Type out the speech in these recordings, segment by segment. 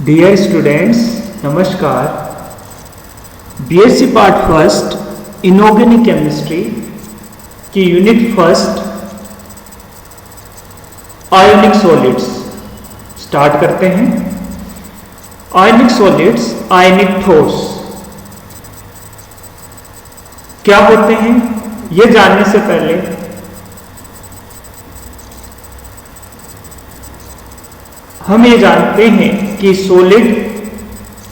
Dear students, नमस्कार। BSc part first inorganic chemistry की unit first ionic solids start करते हैं। आयनिक सॉलिड्स, आयनिक ठोस क्या होते हैं ये जानने से पहले हम ये जानते हैं कि सॉलिड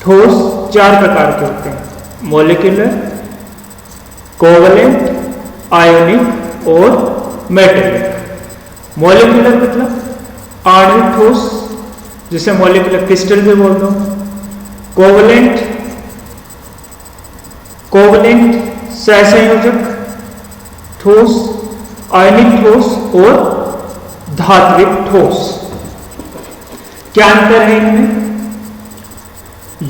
ठोस चार प्रकार के होते हैं: मॉलिक्यूलर, कोवलेंट, आयोनिक और मेटेलिक। मॉलिक्यूलर मतलब आणविक ठोस, जिसे मॉलिक्यूलर क्रिस्टल भी बोलते हैं। कोवलेंट सहसंयोजक ठोस, आयनिक ठोस और धात्विक ठोस। क्या अंतर है इनमें?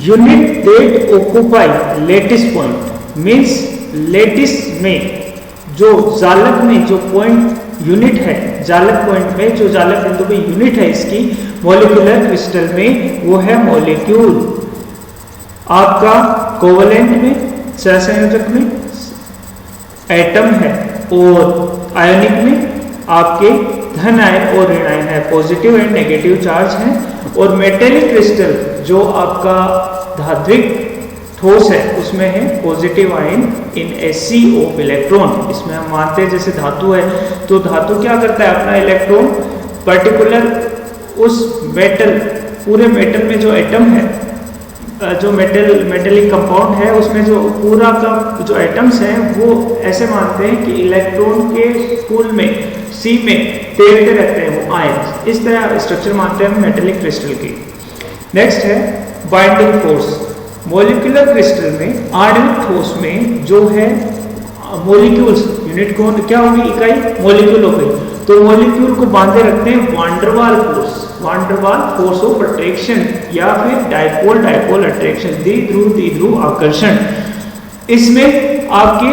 Unit that occupy lattice point means lattice में जो जालक में जो पॉइंट यूनिट है, जालक पॉइंट में जो जालक बिंदु पे यूनिट है इसकी मॉलिक्यूलर क्रिस्टल में, वो है मॉलिक्यूल। आपका कोवलेंट में सहसंयोजक में एटम है और आयनिक में आपके धन आयन और ऋण आयन है, पॉजिटिव एंड नेगेटिव चार्ज है। और मेटेलिक क्रिस्टल जो आपका धात्विक ठोस है उसमें है positive ion in SC of electron. इसमें हम मानते हैं जैसे धातु है तो धातु क्या करता है, अपना इलेक्ट्रॉन पर्टिकुलर उस मेटल, पूरे मेटल में जो एटम है, जो मेटेलिक कंपाउंड है उसमें जो पूरा का जो एटम्स हैं वो ऐसे मानते हैं कि इलेक्ट्रॉन के पूल में सी में तैरते रहते हैं वो आयन। इस तरह स्ट्रक्चर मानते हैं हम मेटेलिक क्रिस्टल की। नेक्स्ट है बाइंडिंग फोर्स। मॉलिक्यूलर क्रिस्टल में, आणविक ठोस में जो है मॉलिक्यूल्स, यूनिट कौन क्या होगी, इकाई मॉलिक्यूल हो गई, तो मॉलिक्यूल को बांधे रखते हैं van der Waal force, van der Waal force of attraction या फिर डायपोल अट्रैक्शन, द्विध्रुव आकर्षण। इसमें आपके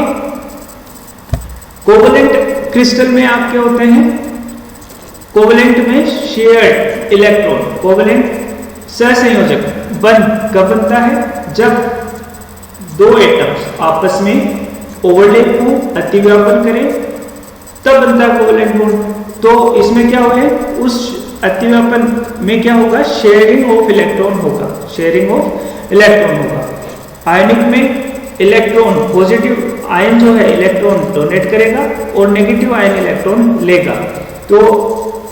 कोवलेंट क्रिस्टल में आपके होते हैं, कोवलेंट में शेयर्ड इलेक्ट्रॉन, कोवलेंट सहसंयोजक बंध कब बनता है, जब दो एटम्स आपस में ओवरलैप हो, अतिव्यापन करें, तब बनता है कोवलेंट बॉन्ड। तो इसमें क्या हुआ है, उस अतिव्यापन में क्या होगा, शेयरिंग ऑफ इलेक्ट्रॉन होगा, शेयरिंग ऑफ इलेक्ट्रॉन होगा। आयनिक में इलेक्ट्रॉन, पॉजिटिव आयन जो है इलेक्ट्रॉन डोनेट करेगा और नेगेटिव आयन इलेक्ट्रॉन लेगा। तो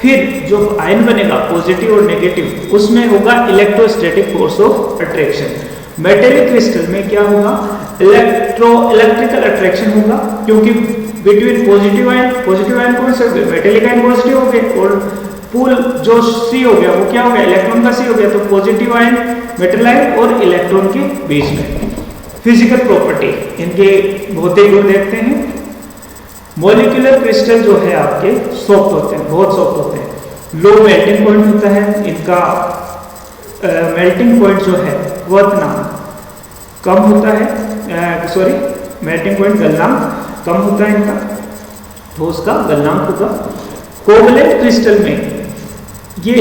फिर जो आयन बनेगा पॉजिटिव और नेगेटिव, उसमें होगा electrostatic force of attraction. Metallic crystal में क्या होगा, इलेक्ट्रिकल अट्रैक्शन होगा, क्योंकि बिटवीन पॉजिटिव आयन कौन से हो गए, मेटेलिक आयन पॉजिटिव हो गए, और पूल जो सी हो गया वो क्या हो गया, इलेक्ट्रॉन का सी हो गया, तो पॉजिटिव आयन मेटल आयन और इलेक्ट्रॉन के बीच में। फिजिकल प्रॉपर्टी, इनके भौतिक गुण देखते हैं। मॉलिक्यूलर क्रिस्टल जो है आपके सॉफ्ट होते हैं, बहुत सॉफ्ट होते हैं। लो मेल्टिंग पॉइंट होता है इनका, मेल्टिंग पॉइंट जो है वो इतना कम होता है, मेल्टिंग पॉइंट गलनांक कम होता है इनका, ठोस का गलनांक होगा। कोवलेंट क्रिस्टल में ये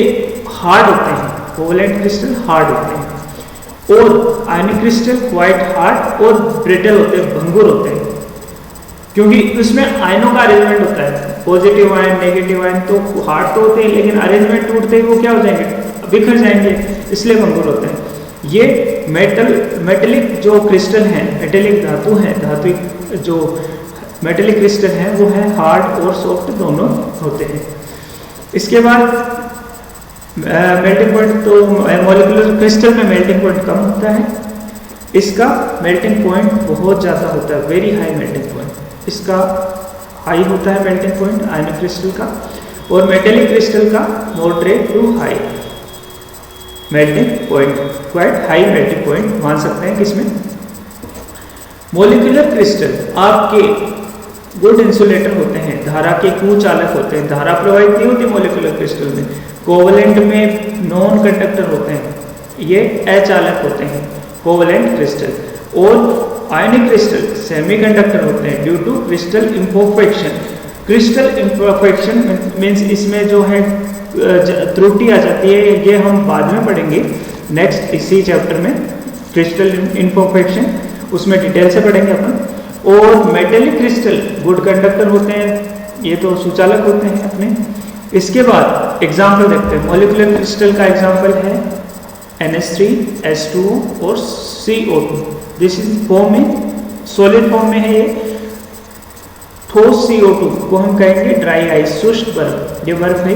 हार्ड होते हैं, कोवलेंट क्रिस्टल हार्ड होते हैं, और आयनिक क्रिस्टल क्वाइट हार्ड और ब्रिटल होते हैं, भंगुर होते हैं, क्योंकि उसमें आयनों का अरेंजमेंट होता है, पॉजिटिव आयन नेगेटिव आयन तो हार्ड तो होते हैं, लेकिन अरेंजमेंट टूटते ही वो क्या हो जाएंगे, बिखर जाएंगे, इसलिए भंगुर होते हैं। ये मेटेलिक जो क्रिस्टल हैं, मेटेलिक धातु हैं, धात्विक जो मेटेलिक क्रिस्टल हैं वो है हार्ड और सॉफ्ट दोनों होते हैं। इसके बाद मेल्टिंग पॉइंट, तो मॉलिक्यूलर क्रिस्टल में मेल्टिंग पॉइंट कम होता है, इसका मेल्टिंग पॉइंट बहुत ज़्यादा होता है, वेरी हाई मेल्टिंग पॉइंट इसका हाई होता है मेल्टिंग पॉइंट आयनिक क्रिस्टल का, और मेटेलिक क्रिस्टल का moderate to high melting point, quite high melting point मान सकते हैं किसमें। मॉलिक्यूलर क्रिस्टल आपके गुड इंसुलेटर होते हैं, धारा के कुचालक होते हैं, धारा प्रवाहित नहीं होती मॉलिक्यूलर क्रिस्टल में। कोवलेंट में नॉन कंडक्टर होते हैं, ये अचालक होते हैं कोवलेंट क्रिस्टल। और आयनिक क्रिस्टल सेमीकंडक्टर होते हैं due to crystal imperfection. Crystal imperfection means इसमें जो है त्रुटि आ जाती है, ये हम बाद में पढ़ेंगे। नेक्स्ट इसी चैप्टर में क्रिस्टल इम्परफेक्शन, उसमें डिटेल से पढ़ेंगे अपन। और मेटेलिक क्रिस्टल गुड कंडक्टर होते हैं, ये तो सुचालक होते हैं अपने। इसके बाद एग्जाम्पल देखते हैं। मॉलिक्यूलर क्रिस्टल का एग्जाम्पल है NH3, H2O और CO2। दिस इज फॉर्म में, सॉलिड फॉर्म में है ये। ठोस CO2 को हम कहेंगे ड्राई आइस, शुष्क बर्फ, ये बर्फ है।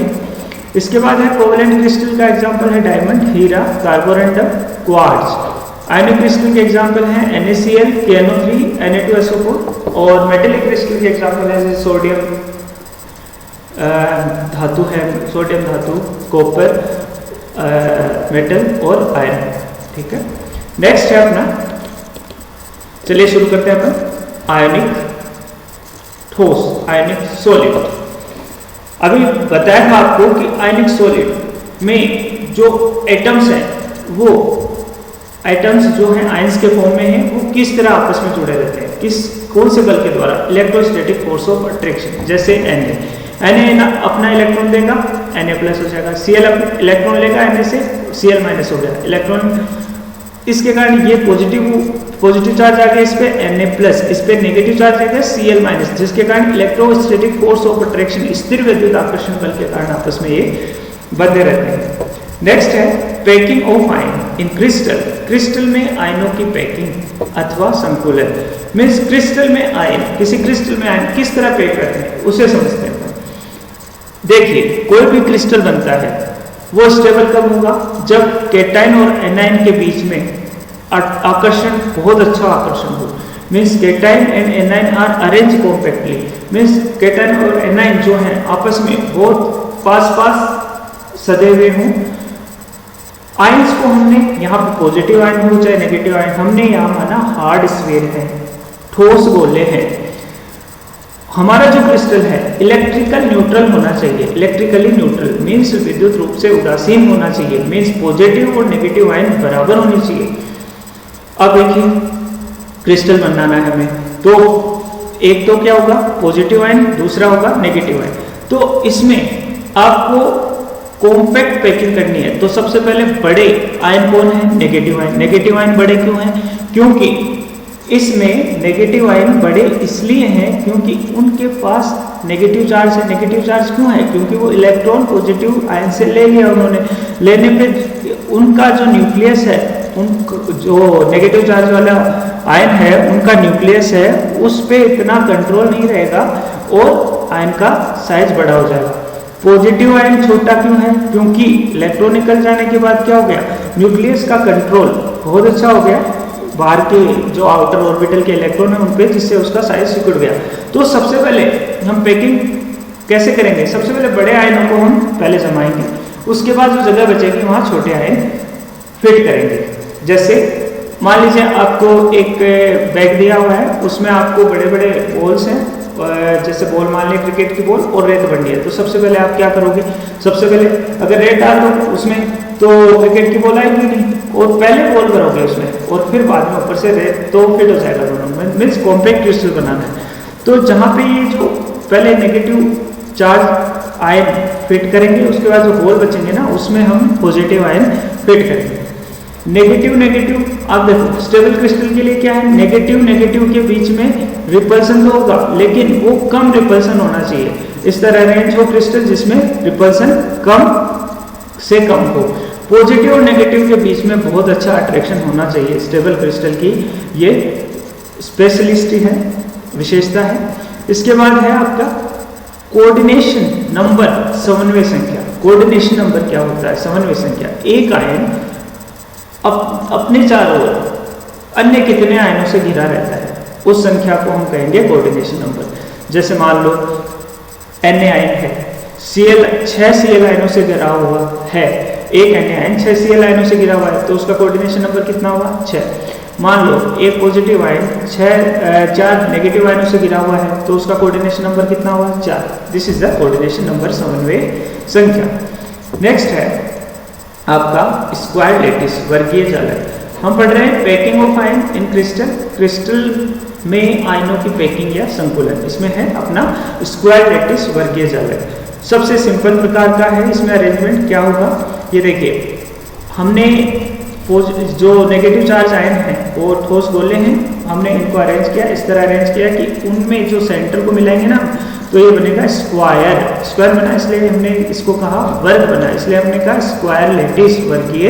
इसके बाद है कोवलेंट क्रिस्टल का एग्जाम्पल है डायमंड, हीरा, कार्बोरेंडम, क्वार्ट्ज। आयनिक क्रिस्टल के एग्जाम्पल हैं NaCl, KNO3, Na2SO4। और मेटेलिक क्रिस्टल के एग्जाम्पल है जैसे सोडियम धातु है, सोडियम धातु, कॉपर, मेटल और आयरन। ठीक है, नेक्स्ट है अपना, चलिए शुरू करते हैं अपन आयनिक ठोस, आयनिक सॉलिड। अभी बताया था आपको कि आयनिक सॉलिड में जो एटम्स हैं, वो एटम्स जो हैं आयंस के फॉर्म में हैं, वो किस तरह आपस में जुड़े रहते हैं, कौन से बल के द्वारा, इलेक्ट्रोस्टैटिक फोर्स ऑफ अट्रैक्शन। जैसे Na अपना इलेक्ट्रॉन देगा, Na प्लस हो जाएगा, Cl इलेक्ट्रॉन लेगा Na से, Cl माइनस हो गया इलेक्ट्रॉन। इसके कारण ये पॉजिटिव चार्ज आ गया इस पे, Na प्लस, इस पे नेगेटिव चार्ज आ गया Cl माइनस, जिसके कारण इलेक्ट्रोस्टैटिक फोर्स ऑफ अट्रैक्शन, स्थिर विद्युत आकर्षण बल के कारण आपस में ये बंधे रहते हैं। नेक्स्ट है packing of ion in crystal. Crystal में आयनों की पैकिंग अथवा संकुलन, मीन्स क्रिस्टल में आयन, किसी क्रिस्टल में आयन किस तरह पैक रहते हैं उसे समझते हैं। देखिए, कोई भी क्रिस्टल बनता है वो स्टेबल कब होगा, जब कैटायन और एनायन के बीच में आकर्षण, बहुत अच्छा आकर्षण हो। Means cation and anion are arrange compactly, means cation और एनायन जो हैं आपस में बहुत पास सदे हुए हों। आयंस को हमने यहाँ पे पॉजिटिव आयन हो चाहे नेगेटिव आयन, हमने यहाँ माना हार्ड स्फीयर है, ठोस गोले हैं। हमारा जो क्रिस्टल है इलेक्ट्रिकल न्यूट्रल होना चाहिए, इलेक्ट्रिकली न्यूट्रल मीन्स विद्युत रूप से उदासीन होना चाहिए, मीन्स पॉजिटिव और नेगेटिव आयन बराबर होनी चाहिए। अब देखिए क्रिस्टल बनाना है हमें, तो एक तो क्या होगा पॉजिटिव आयन, दूसरा होगा नेगेटिव आयन। तो इसमें आपको कॉम्पैक्ट पैकिंग करनी है, तो सबसे पहले बड़े आयन कौन है, नेगेटिव आयन। नेगेटिव आयन बड़े क्यों हैं, क्योंकि इसमें नेगेटिव आयन बड़े इसलिए हैं क्योंकि उनके पास नेगेटिव चार्ज है। नेगेटिव चार्ज क्यों है, क्योंकि वो इलेक्ट्रॉन पॉजिटिव आयन से ले लिया उन्होंने, लेने पे उनका जो न्यूक्लियस है, उन जो नेगेटिव चार्ज वाला आयन है उनका न्यूक्लियस है, उस पे इतना कंट्रोल नहीं रहेगा और आयन का साइज बड़ा हो जाएगा। पॉजिटिव आयन छोटा क्यों है, क्योंकि इलेक्ट्रॉन निकल जाने के बाद क्या हो गया, न्यूक्लियस का कंट्रोल बहुत अच्छा हो गया बाहर के जो आउटर ऑर्बिटल के इलेक्ट्रॉन है उन पे, जिससे उसका साइज सिकुड़ गया। तो सबसे पहले हम पैकिंग कैसे करेंगे, सबसे पहले बड़े आयनों को हम पहले जमाएंगे, उसके बाद जो जगह बचेगी वहाँ छोटे आयन फिट करेंगे। जैसे मान लीजिए आपको एक बैग दिया हुआ है, उसमें आपको बड़े बड़े बॉल्स हैं, जैसे बॉल मान लें क्रिकेट की बॉल, और रेत बननी है। तो सबसे पहले आप क्या करोगे, सबसे पहले अगर रेत डाल दो उसमें तो क्रिकेट की बॉल आएगी नहीं, और पहले बॉल भरोगे उसमें और फिर बाद में ऊपर से रेत, तो फिट हो जाएगा दोनों में, मीन्स कॉम्पैक्ट क्रिस्टल बनाना है। तो जहाँ पे ये जो पहले नेगेटिव चार्ज आयन फिट करेंगे, उसके बाद जो होल बचेंगे ना उसमें हम पॉजिटिव आयन फिट करेंगे। नेगेटिव आप देखो स्टेबल क्रिस्टल के लिए क्या है, नेगेटिव के बीच में रिपल्सन तो होगा, लेकिन वो कम रिपल्सन होना चाहिए। इस तरह अरेंज हो क्रिस्टल जिसमें रिपल्सन कम से कम हो। पॉजिटिव और नेगेटिव के बीच में बहुत अच्छा अट्रैक्शन होना चाहिए स्टेबल क्रिस्टल की, ये स्पेशलिस्ट है, विशेषता है। इसके बाद है आपका कोऑर्डिनेशन नंबर, समन्वय संख्या। कोऑर्डिनेशन नंबर क्या होता है, समन्वय संख्या। एक आयन अपने चारों ओर अन्य कितने आयनों से घिरा रहता है, उस संख्या को हम कहेंगे कोऑर्डिनेशन नंबर। जैसे मान लो Na आयन है, Cl 6 Cl आयनों से घिरा हुआ है, एक Na आयन 6 Cl आयनों से घिरा हुआ है, तो उसका कोऑर्डिनेशन नंबर कितना होगा, 6। मान लो एक पॉजिटिव आयन 4 नेगेटिव आयनों से घिरा हुआ है, तो उसका कोऑर्डिनेशन नंबर कितना हुआ, 4। This is the coordination number, समन्वय संख्या। नेक्स्ट है आपका स्क्वायर लैटिस, वर्गीय जालक। हम पढ़ रहे हैं packing of ion in crystal. Crystal में आयनों की पैकिंग या संकुलन, इसमें है अपना स्क्वायर लैटिस, वर्गीय जालक। सबसे सिंपल प्रकार का है, इसमें अरेंजमेंट क्या होगा, ये देखिए हमने जो नेगेटिव चार्ज आयन है वो ठोस गोले हैं, हमने इनको अरेंज किया, इस तरह अरेंज किया कि उनमें जो सेंटर को मिलाएंगे ना तो ये बनेगा स्क्वायर। स्क्वायर बना इसलिए हमने इसको कहा वर्ग बना, इसलिए हमने कहा स्क्वायर लैटिस वर्गीय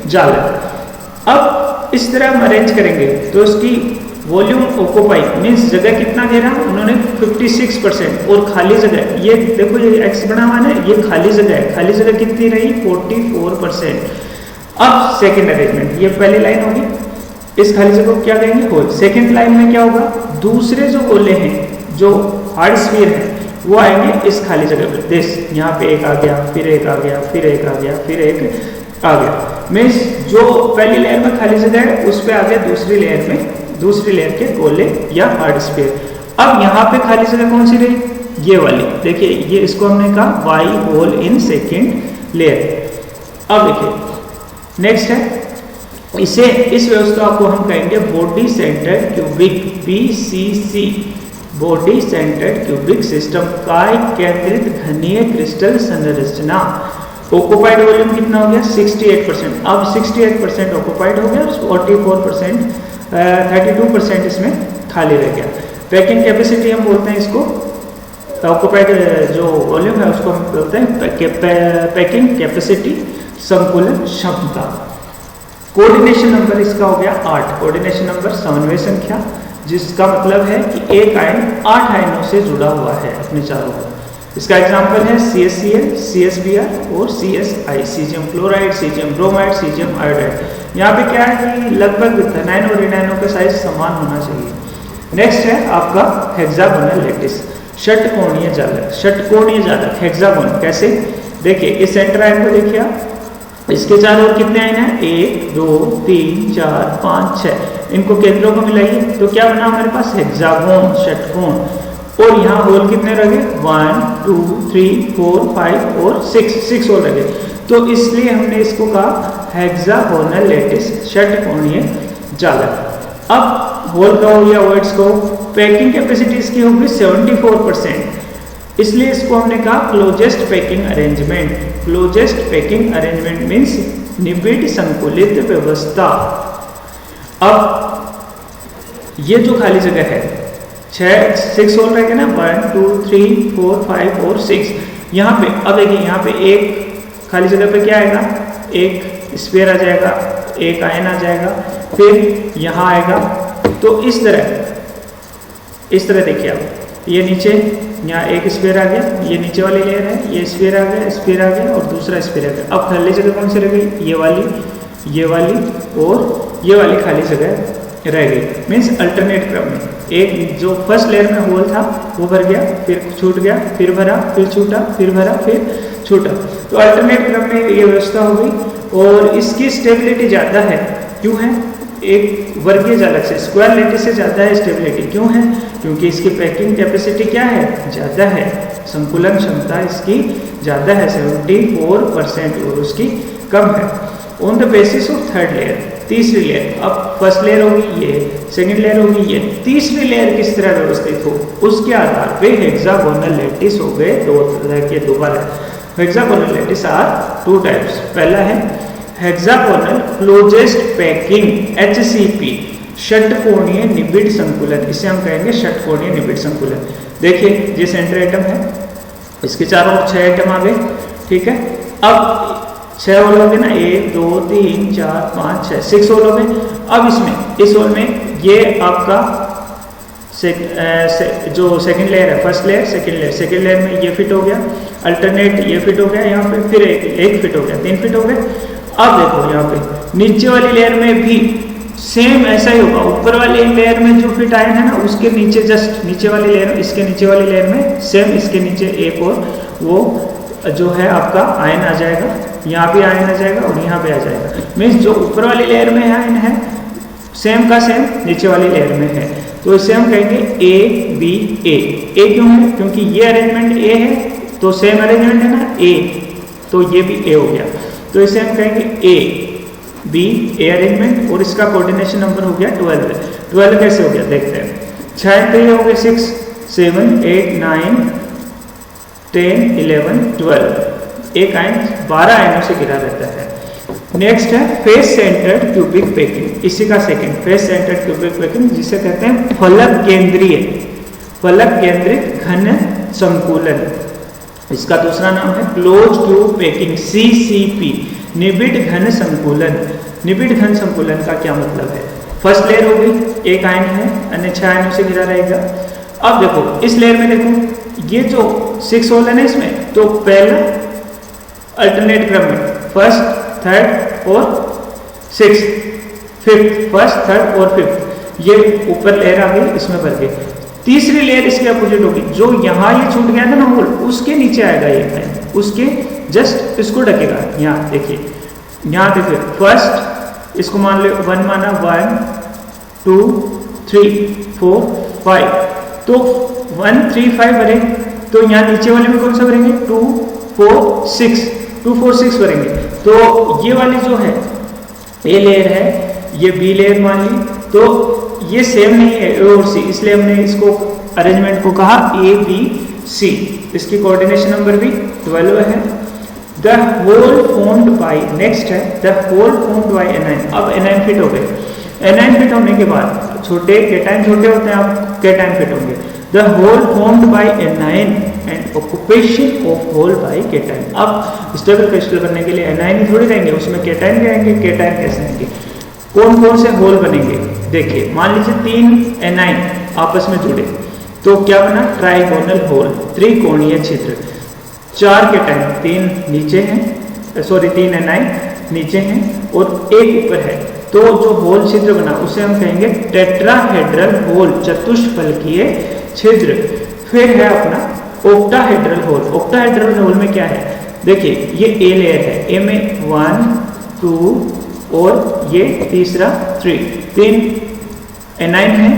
जालक। अब इस तरह हम अरेंज करेंगे तो इसकी वॉल्यूम ऑक्यूपाई मीन्स जगह कितना दे रहा उन्होंने 56%, और खाली जगह ये देखो ये एक्स बना हुआ है, ये खाली जगह है, खाली जगह कितनी रही 44%। अब सेकंड अरेंजमेंट, ये पहली लाइन होगी, इस खाली जगह को क्या कहेंगे होल। सेकंड लाइन में क्या होगा, दूसरे जो गोले हैं जो हार्ड स्फीयर है वो आएंगे इस खाली जगह पर। दिस यहाँ पे एक आ गया, फिर एक आ गया, फिर एक आ गया, फिर एक आ गया, मीन्स जो पहली लेयर में खाली जगह है उस पर आ गया दूसरी लेयर में, दूसरी लेयर के गोले या हार्ड स्फीयर। अब यहाँ पे खाली जगह कौन सी रही, ये वाली, देखिए ये इसको हमने कहा Y hole in second layer. अब देखिए नेक्स्ट है, इसे इस व्यवस्था को हम कहेंगे body centred cubic BCC, body centred cubic system, काय केंद्रित घनीय क्रिस्टल संरचना। ऑक्यूपाइड वॉल्यूम कितना हो गया 68%, अब 68% ऑक्यूपाइड हो गया, 44% 32% इसमें खाली रह गया। पैकिंग कैपेसिटी हम बोलते हैं इसको, ऑक्यूपाइड जो वॉल्यूम है उसको हम बोलते हैं पैकिंग कैपेसिटी, संकुलन क्षमता। कोऑर्डिनेशन नंबर इसका हो गया 8, कोऑर्डिनेशन नंबर समन्वय संख्या, जिसका मतलब है कि एक आयन 8 आयनों से जुड़ा हुआ है अपने चारों ओर। इसका एग्जांपल है CaCl, CsBr और CsI, caesium chloride, caesium bromide, caesium iodide. यहाँ पे क्या है कि लगभग धनायन और ऋणायनों का साइज समान होना चाहिए। नेक्स्ट है आपका हेक्सागोनल लैटिस, षटकोणीय जालक। षटकोणीय जालक हेक्सागोन कैसे, देखिए इस सेंटर आयन को देखिए आप, इसके चारों ओर कितने आयन हैं 1 2 3 4 5 6, इनको केंद्रों को मिलाइए तो क्या बना हमारे पास हेक्सागोन, षटकोण। और यहाँ होल कितने रह गए 1 2 3 4 5 और 6 होल रह गए, तो इसलिए हमने इसको कहा हेक्सागोनल लैटिस, षटकोणीय जालक। अब होल का हो या वर्ड्स को, पैकिंग कैपेसिटी इसकी होगी 74%, इसलिए इसको हमने कहा closest packing arrangement. Closest packing arrangement means निबिड़ संकुलित व्यवस्था। अब ये जो खाली जगह है 6 होल रहेगा ना, 1 2 3 4 5 और 6 यहाँ पे। अब देखिए यहाँ पे एक खाली जगह पे क्या आएगा, एक स्फीयर आ जाएगा, एक आयन आ जाएगा, फिर यहाँ आएगा। तो इस तरह देखिए आप, ये नीचे यहाँ एक स्फीयर आ गया, ये नीचे वाली लेयर है, ये स्फीयर आ गया, स्फीयर आ गया और दूसरा स्फीयर आ गया। अब खाली जगह कौन सी रह गई, ये वाली और ये वाली खाली जगह रह गई, मीन्स अल्टरनेट क्रम में। एक जो फर्स्ट लेयर में होल था वो भर गया, फिर छूट गया, फिर भरा, फिर छूटा, फिर भरा, फिर छूटा, तो अल्टरनेट क्रम में ये व्यवस्था हो गई। और इसकी स्टेबिलिटी ज़्यादा है, क्यों है, एक वर्गीय जालक से, स्क्वायर लैटिस से ज़्यादा है स्टेबिलिटी, क्यों है, क्योंकि इसकी पैकिंग कैपेसिटी क्या है, ज़्यादा है, संकुलन क्षमता इसकी ज़्यादा है 74% और उसकी कम है। On the basis of third layer, तीसरी लेयर, अब फर्स्ट लेयर होगी ये, सेकंड लेयर होगी ये, तीसरी लेयर किस तरह व्यवस्थित हो उसके आधार पे हेक्सागोनल लैटिस हो गए दो तरह के दोबारा। हेक्सागोनल लैटिस आर 2 टाइप्स, पहला है हेक्सागोनल क्लोजेस्ट पैकिंग HCP, षटकोणीय निबिड़ संकुलन, इसे हम कहेंगे षटकोणीय निबिड़ संकुलन। देखिए ये सेंटर एटम है, इसके चारों ओर 6 एटम आ गए, ठीक है। अब 6 होल हो गए ना, 1 2 3 4 5 6 होल हो गए। अब इसमें इस होल में ये आपका जो सेकंड लेयर है, फर्स्ट लेयर सेकंड लेयर में ये फिट हो गया, अल्टरनेट ये फिट हो गया, यहाँ पे फिर एक फिट हो गया, 3 फिट हो गए। अब देखो यहाँ पे नीचे वाली लेयर में भी सेम ऐसा ही होगा, ऊपर वाली लेयर में जो फिट आयन है ना उसके नीचे जस्ट नीचे वाली लेयर, इसके नीचे वाली लेयर में सेम इसके नीचे एक और वो जो है आपका आयन आ जाएगा, यहाँ भी आयन आ जाएगा और यहाँ पे आ जाएगा। मीन्स जो ऊपर वाली लेयर में आयन है सेम का सेम नीचे वाली लेयर में है, तो इसे हम कहेंगे A क्यों है, क्योंकि ये अरेंजमेंट A है तो सेम अरेंजमेंट है ना A, तो ये भी A हो गया, तो इसे हम कहेंगे A अरेंजमेंट। और इसका कोऑर्डिनेशन नंबर हो गया 12 कैसे हो गया देखते हैं। 6 तो ये हो गए 6 7 8 9 10 11 12, एक आयन 12 आयनों से घिरा रहता है। नेक्स्ट है फेस सेंटर्ड क्यूबिक पैकिंग, इसी का second face centred cubic packing, जिसे कहते हैं फलक केंद्रित घन संकुलन। इसका दूसरा नाम है क्लोज ट्यूब पैकिंग, CCP, निबिड़ घन संकुलन। निबिड़ घन संकुलन का क्या मतलब है? फर्स्ट लेयर हो गई, एक आयन है, अन्य 6 आयनों से घिरा रहेगा। अब देखो इस लेयर में देखो ये जो 6 होल है ना इसमें, तो पहला अल्टरनेट क्रम में फर्स्ट, थर्ड और 6th, 5th, फर्स्ट, थर्ड और 5th, ये ऊपर लेयर आ गई, इसमें भर गई। तीसरी लेयर इसके अपोजिट होगी, जो यहाँ ये छूट गया था ना होल, उसके नीचे आएगा ये आयन, उसके जस्ट इसको ढकेगा। यहाँ देखिए, यहाँ देखिए फर्स्ट, इसको मान लो 1 माना, 1 2 3 4 5, तो 1 3 5 भरे, तो यहाँ नीचे वाले में कौन सा भरेंगे? 2 4 6, 2 4 6 भरेंगे। तो ये वाली जो है ए लेयर है, ये बी लेयर मान ली, तो ये सेम नहीं है ए और सी, इसलिए हमने इसको अरेंजमेंट को कहा ABC। इसकी कोऑर्डिनेशन नंबर भी 12 है। The hole formed by, next है the hole formed by anion. अब एनाइन फिट हो गए। एनाइन फिट होने के बाद छोटे केटाइन छोटे होते हैं, अब केटाइन फिट होंगे। The hole formed by anion and occupation of hole by cation. अब स्टेबल क्रिस्टल बनने के लिए एनाइन ही थोड़ी रहेंगे, उसमें केटाइन भी आएंगे। केटाइन कैसे आएंगे? कौन कौन से होल बनेंगे? देखिए मान लीजिए 3 एनाइन आपस में जुड़े, तो क्या बना? ट्राइगोनल होल, त्रिकोणीय छिद्र। 4 केटाइन, 3 नीचे हैं, सॉरी 3 एनाइन नीचे हैं और एक ऊपर है, तो जो होल छिद्र बना उसे हम कहेंगे टेट्राहेड्रल होल, चतुष्फलकीय छिद्र। फिर है अपना ऑक्टाहेड्रल होल। ऑक्टाहेड्रल होल में क्या है? देखिए ये ए लेयर है, ए में 1 2 और ये तीसरा 3 एनाइन है।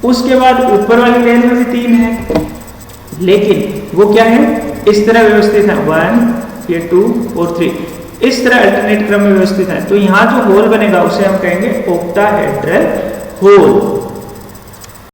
उसके बाद ऊपर वाली लेयर में भी 3 है, लेकिन वो क्या है? इस तरह व्यवस्थित है, 1 ये 2 और 3, इस तरह अल्टरनेट क्रम में व्यवस्थित है। तो यहाँ जो होल बनेगा उसे हम कहेंगे ऑक्टाहेड्रल होल।